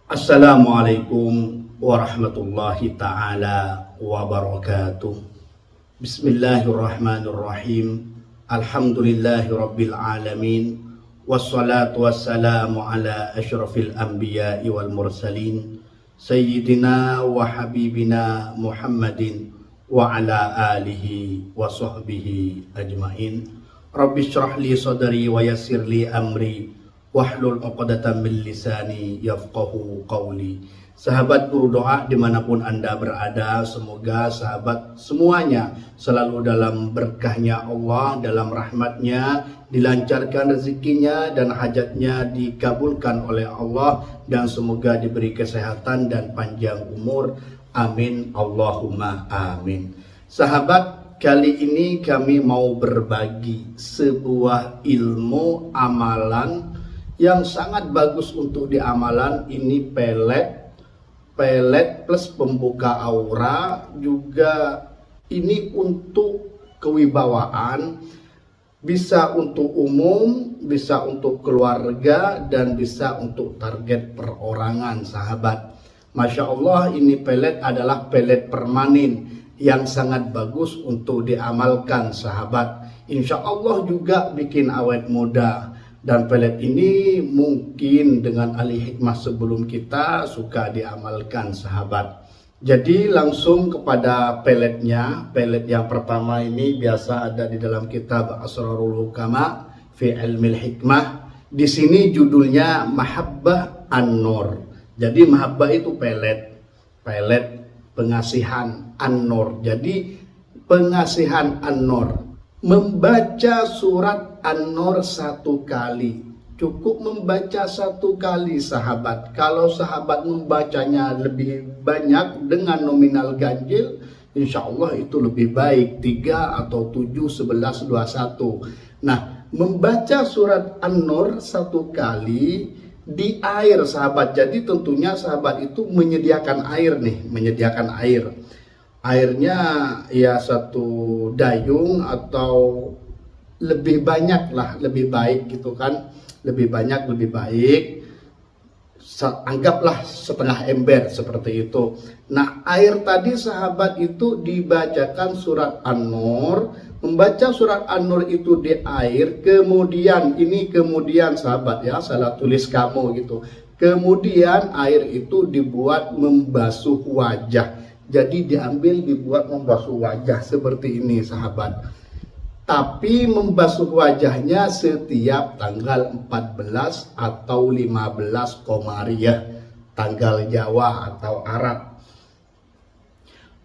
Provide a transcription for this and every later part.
Assalamualaikum warahmatullahi ta'ala wabarakatuh. Bismillahirrahmanirrahim. Alhamdulillahi rabbil alamin. Wassalatu wassalamu ala ashrafil anbiya'i wal mursalin Sayyidina wa habibina Muhammadin wa ala alihi wa sahbihi ajmain. Rabbi syrah li sadri wa yassir li amri wahlul 'uqdatam min lisani yafqahu qawli. Sahabat guru doa dimanapun Anda berada, semoga sahabat semuanya selalu dalam berkahnya Allah, dalam rahmatnya, dilancarkan rezekinya dan hajatnya dikabulkan oleh Allah, dan semoga diberi kesehatan dan panjang umur. Amin Allahumma amin. Sahabat, kali ini kami mau berbagi sebuah ilmu amalan yang sangat bagus untuk diamalan. Ini pelet plus pembuka aura, juga ini untuk kewibawaan, bisa untuk umum, bisa untuk keluarga, dan bisa untuk target perorangan. Sahabat, Masya Allah, ini pelet adalah pelet permanen yang sangat bagus untuk diamalkan. Sahabat, Insya Allah juga bikin awet muda. Dan pelet ini mungkin dengan ahli hikmah sebelum kita suka diamalkan. Sahabat, jadi langsung kepada peletnya. Pelet yang pertama ini biasa ada di dalam kitab Asrarul Hukama fi Ilmil Hikmah. Di sini judulnya Mahabbah An-Nur. Jadi mahabbah itu pelet pengasihan, An-Nur. Jadi pengasihan An-Nur. Membaca surat An-Nur satu kali, cukup membaca satu kali. Sahabat, kalau sahabat membacanya lebih banyak dengan nominal ganjil, insya Allah itu lebih baik, 3 atau 7, 11, 21. Nah, membaca surat An-Nur satu kali di air. Sahabat, jadi tentunya sahabat itu menyediakan air nih, menyediakan air. Airnya ya satu dayung atau lebih banyak lah, lebih baik gitu kan, lebih banyak lebih baik, anggaplah setengah ember seperti itu. Nah, air tadi sahabat itu dibacakan surat An-Nur. Membaca surat An-Nur itu di air, kemudian sahabat ya, salah tulis kamu gitu, kemudian air itu dibuat membasuh wajah. Jadi diambil, dibuat membasuh wajah seperti ini sahabat. Tapi membasuh wajahnya setiap tanggal 14 atau 15 Komariah, tanggal Jawa atau Arab.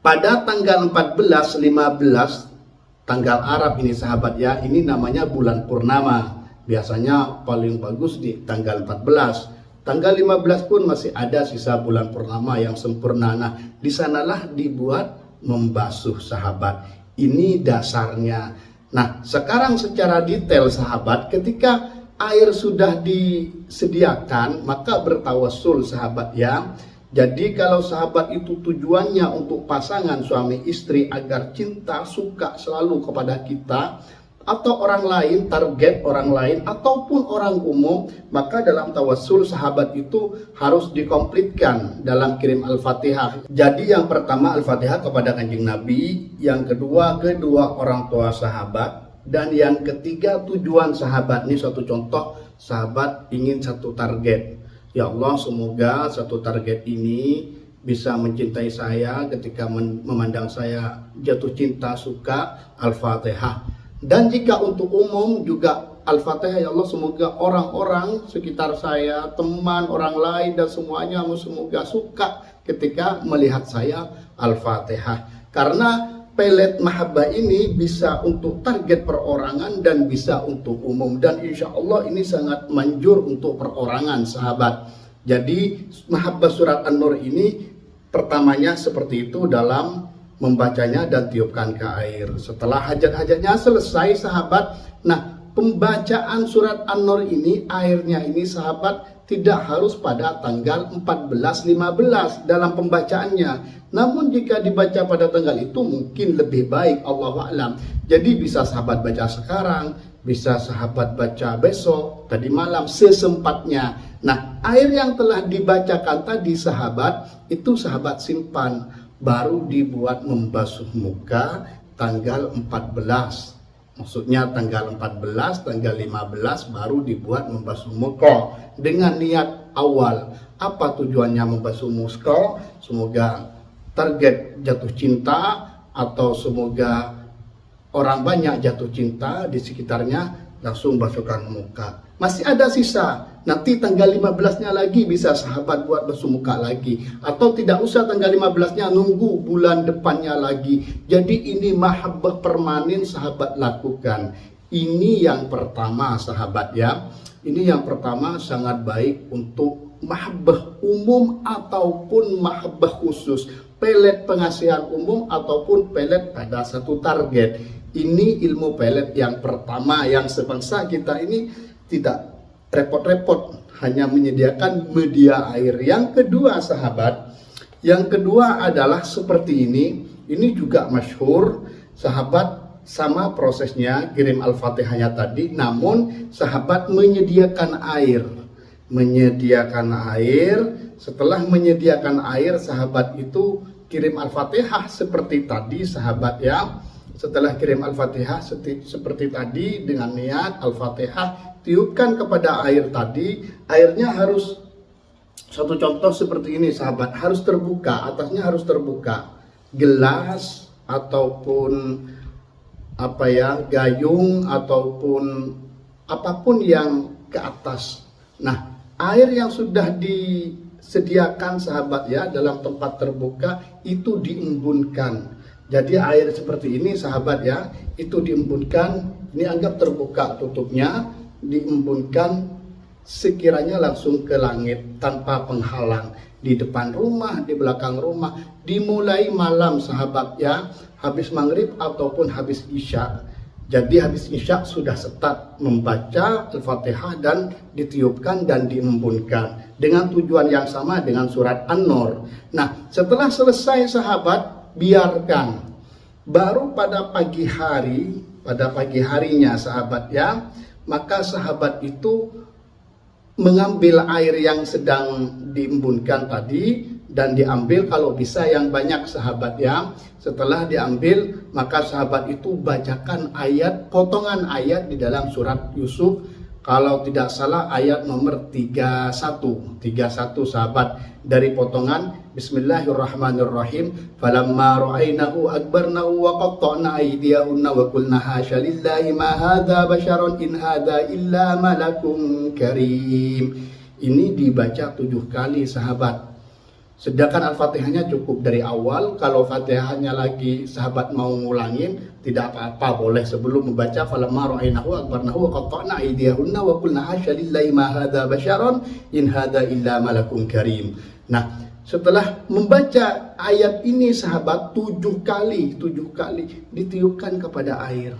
Pada tanggal 14, 15 tanggal Arab ini sahabat ya, ini namanya bulan purnama. Biasanya paling bagus di tanggal 14. Tanggal 15 pun masih ada sisa bulan purnama yang sempurna. Nah, di sanalah dibuat membasuh sahabat. Ini dasarnya. Nah, sekarang secara detail sahabat, ketika air sudah disediakan, maka bertawassul sahabat ya. Jadi kalau sahabat itu tujuannya untuk pasangan suami istri agar cinta, suka selalu kepada kita, atau orang lain, target orang lain, ataupun orang umum, maka dalam tawassul sahabat itu harus dikomplitkan dalam kirim Al-Fatihah. Jadi yang pertama Al-Fatihah kepada Kanjeng Nabi, yang kedua orang tua sahabat, dan yang ketiga tujuan sahabat. Ini suatu contoh, sahabat ingin satu target. Ya Allah, semoga satu target ini bisa mencintai saya ketika memandang saya jatuh cinta, suka, Al-Fatihah. Dan jika untuk umum juga Al-Fatihah, ya Allah semoga orang-orang sekitar saya, teman, orang lain dan semuanya semoga suka ketika melihat saya Al-Fatihah. Karena pelet mahabbah ini bisa untuk target perorangan dan bisa untuk umum, dan insya Allah ini sangat manjur untuk perorangan sahabat. Jadi mahabbah surat An-Nur ini pertamanya seperti itu dalam membacanya dan tiupkan ke air. Setelah hajat-hajatnya selesai sahabat, nah pembacaan surat An-Nur ini, airnya ini sahabat tidak harus pada tanggal 14-15 dalam pembacaannya. Namun jika dibaca pada tanggal itu mungkin lebih baik, Allahu a'lam. Jadi bisa sahabat baca sekarang, bisa sahabat baca besok, tadi malam, sesempatnya. Nah, air yang telah dibacakan tadi sahabat, itu sahabat simpan, baru dibuat membasuh muka tanggal 14. Maksudnya tanggal 14, tanggal 15 baru dibuat membasuh muka dengan niat awal. Apa tujuannya membasuh muka? Semoga target jatuh cinta, atau semoga orang banyak jatuh cinta di sekitarnya, langsung basuhkan muka. Masih ada sisa, nanti tanggal 15-nya lagi bisa sahabat buat basuh muka lagi. Atau tidak usah tanggal 15-nya, nunggu bulan depannya lagi. Jadi ini mahabbah permanen sahabat lakukan. Ini yang pertama sahabat ya. Ini yang pertama sangat baik untuk mahabbah umum ataupun mahabbah khusus. Pelet pengasihan umum ataupun pelet pada satu target. Ini ilmu pelet yang pertama, yang sebangsa kita ini tidak repot-repot, hanya menyediakan media air. Yang kedua sahabat, yang kedua adalah seperti ini juga masyhur sahabat, sama prosesnya kirim Al-Fatihahnya tadi, namun sahabat menyediakan air. Setelah menyediakan air, sahabat itu kirim Al-Fatihah seperti tadi sahabat ya. Setelah kirim Al-Fatihah seperti tadi dengan niat Al-Fatihah, tiupkan kepada air tadi. Airnya harus, satu contoh seperti ini sahabat, harus terbuka, atasnya harus terbuka. Gelas ataupun gayung ataupun apapun yang ke atas. Nah, air yang sudah disediakan sahabat ya dalam tempat terbuka itu diembunkan. Jadi air seperti ini sahabat ya, itu diembunkan, ini anggap terbuka tutupnya, diembunkan sekiranya langsung ke langit tanpa penghalang. Di depan rumah, di belakang rumah, dimulai malam sahabat ya, habis maghrib ataupun habis isya. Jadi habis isya sudah start membaca Al-Fatihah dan ditiupkan dan diembunkan dengan tujuan yang sama dengan surat An-Nur. Nah, setelah selesai sahabat, biarkan. Baru pada pagi harinya sahabat ya, maka sahabat itu mengambil air yang sedang diembunkan tadi dan diambil kalau bisa yang banyak sahabat ya. Setelah diambil, maka sahabat itu bacakan ayat, potongan ayat di dalam surat Yusuf, kalau tidak salah ayat nomor 31 sahabat, dari potongan Bismillahirrahmanirrahim. Falamma ra'aynahu akbarnahu wa qatta'na aydiyahunna wa qulna hasya lillahi ma hadza basyaran in hadza illa malakun karim. Ini dibaca 7 kali sahabat. Sedangkan Al-Fatihahnya cukup dari awal. Kalau Fatihahnya lagi sahabat mau ngulangin, tidak apa-apa, boleh sebelum membaca falamma ra'aynahu akbarnahu wa qatta'na aydiyahunna wa qulna hasya lillahi ma hadza basyaran in hadza illa malakun karim. Nah, setelah membaca ayat ini sahabat 7 kali ditiupkan kepada air.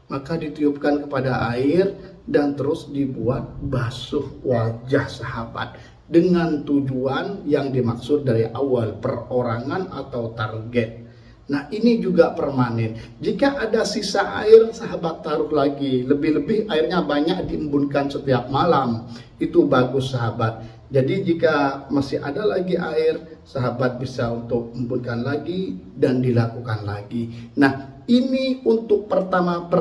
Maka ditiupkan kepada air dan terus dibuat basuh wajah sahabat dengan tujuan yang dimaksud dari awal, perorangan atau target. Nah, ini juga permanen. Jika ada sisa air, sahabat taruh lagi. Lebih-lebih airnya banyak diembunkan setiap malam. Itu bagus sahabat. Jadi jika masih ada lagi air, sahabat bisa untuk embunkan lagi dan dilakukan lagi. Nah, ini untuk pertama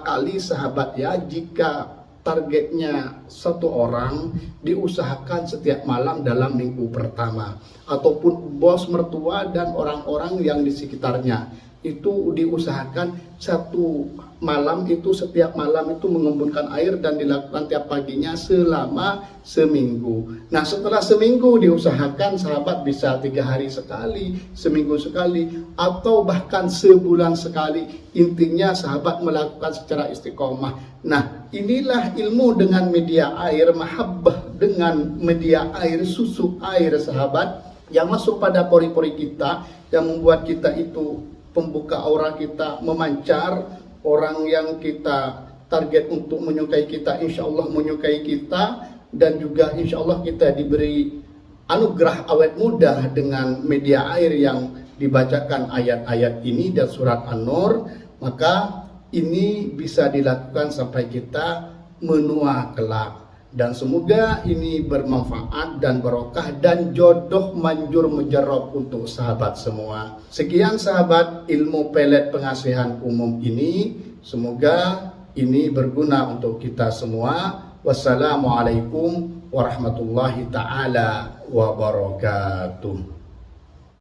kali sahabat ya, jika targetnya 1 orang, diusahakan setiap malam dalam minggu pertama, ataupun bos mertua dan orang-orang yang di sekitarnya itu diusahakan 1 malam itu, setiap malam itu mengembunkan air dan dilakukan tiap paginya selama seminggu. Nah, setelah seminggu diusahakan sahabat bisa 3 hari sekali, seminggu sekali, atau bahkan sebulan sekali. Intinya sahabat melakukan secara istiqomah. Nah, inilah ilmu dengan media air, mahabbah dengan media air, susu air sahabat, yang masuk pada pori-pori kita, yang membuat kita itu pembuka aura kita memancar. Orang yang kita target untuk menyukai kita, insya Allah menyukai kita, dan juga insya Allah kita diberi anugerah awet muda dengan media air yang dibacakan ayat-ayat ini dan surat An-Nur. Maka ini bisa dilakukan sampai kita menua kelak. Dan semoga ini bermanfaat dan barokah dan jodoh manjur mujarab untuk sahabat semua. Sekian sahabat ilmu pelet pengasihan umum ini. Semoga ini berguna untuk kita semua. Wassalamualaikum warahmatullahi ta'ala wabarakatuh.